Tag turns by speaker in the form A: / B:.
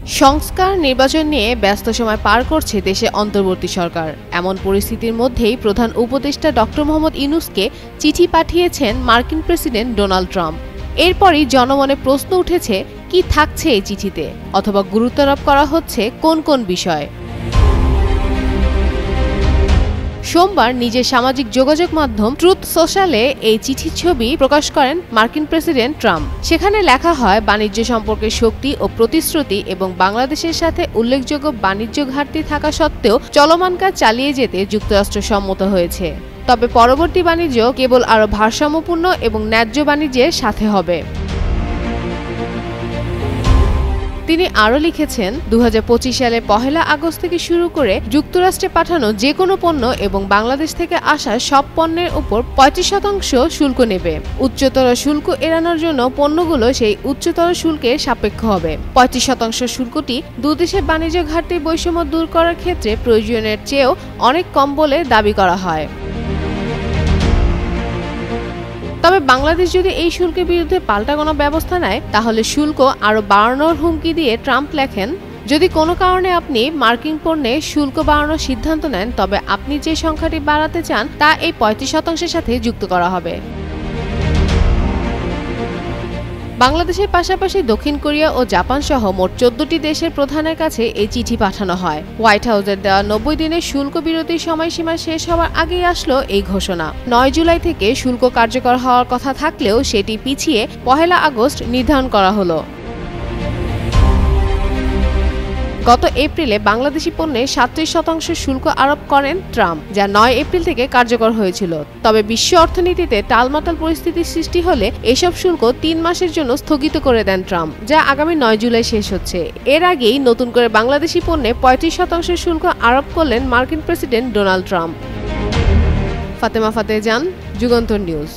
A: সংস্কার নির্বাচন নিয়ে ব্যস্ত সময় পার করছে দেশে অন্তর্বর্তী সরকার। এমন পরিস্থিতির মধ্যেই প্রধান উপদেষ্টা ডক্টর মোহাম্মদ ইউনূসকে চিঠি পাঠিয়েছেন মার্কিন প্রেসিডেন্ট ডোনাল্ড ট্রাম্প। এরপরই জনমনে প্রশ্ন উঠেছে, কি থাকছে এই চিঠিতে, অথবা গুরুত্বারোপ করা হচ্ছে কোন কোন বিষয়। সোমবার নিজের সামাজিক যোগাযোগ মাধ্যম ট্রুথ সোশ্যালে এই চিঠির ছবি প্রকাশ করেন মার্কিন প্রেসিডেন্ট ট্রাম্প। সেখানে লেখা হয়, বাণিজ্য সম্পর্কের শক্তি ও প্রতিশ্রুতি এবং বাংলাদেশের সাথে উল্লেখযোগ্য বাণিজ্য ঘাটতি থাকা সত্ত্বেও চলমান কাজ চালিয়ে যেতে যুক্তরাষ্ট্র সম্মত হয়েছে। তবে পরবর্তী বাণিজ্য কেবল আরও ভারসাম্যপূর্ণ এবং ন্যায্য বাণিজ্যের সাথে হবে। তিনি আরও লিখেছেন, 2025 সালে 1 আগস্ট থেকে শুরু করে যুক্তরাষ্ট্রে পাঠানো যে কোনো পণ্য এবং বাংলাদেশ থেকে আসা সব পণ্যের উপর 35% শুল্ক নেবে। উচ্চতর শুল্ক এড়ানোর জন্য পণ্যগুলো সেই উচ্চতর শুল্কের সাপেক্ষ হবে। 35% শুল্কটি দুদেশের বাণিজ্য ঘাটতির বৈষম্য দূর করার ক্ষেত্রে প্রয়োজনের চেয়েও অনেক কম বলে দাবি করা হয়। তবে বাংলাদেশ যদি এই শুল্কের বিরুদ্ধে পাল্টা কোনো ব্যবস্থা নেয়, তাহলে শুল্ক আরও বাড়ানোর হুমকি দিয়ে ট্রাম্প লেখেন, যদি কোনো কারণে আপনি মার্কিন পণ্যে শুল্ক বাড়ানোর সিদ্ধান্ত নেন, তবে আপনি যে সংখ্যাটি বাড়াতে চান তা এই 35%-এর সাথে যুক্ত করা হবে। বাংলাদেশের পাশাপাশি দক্ষিণ কোরিয়া ও জাপান সহ মোট 14টি দেশের প্রধানের কাছে এই চিঠি পাঠানো হয়। হোয়াইট হাউসের দেওয়া 90 দিনের শুল্ক বিরতির সময়সীমা শেষ হওয়ার আগেই আসলো এই ঘোষণা। 9 জুলাই থেকে শুল্ক কার্যকর হওয়ার কথা থাকলেও সেটি পিছিয়ে 1 আগস্ট নির্ধারণ করা হলো। গত এপ্রিলে বাংলাদেশি পণ্যে 37% শুল্ক আরোপ করেন ট্রাম্প, যা 9 এপ্রিল থেকে কার্যকর হয়েছিল। তবে বিশ্ব অর্থনীতিতে টালমাটাল পরিস্থিতির সৃষ্টি হলে এসব শুল্ক 3 মাসের জন্য স্থগিত করে দেন ট্রাম্প, যা আগামী 9 জুলাই শেষ হচ্ছে। এর আগেই নতুন করে বাংলাদেশি পণ্যে 35% শুল্ক আরোপ করলেন মার্কিন president Donald Trump. Fatema Fateh Jaan, Jugantor news.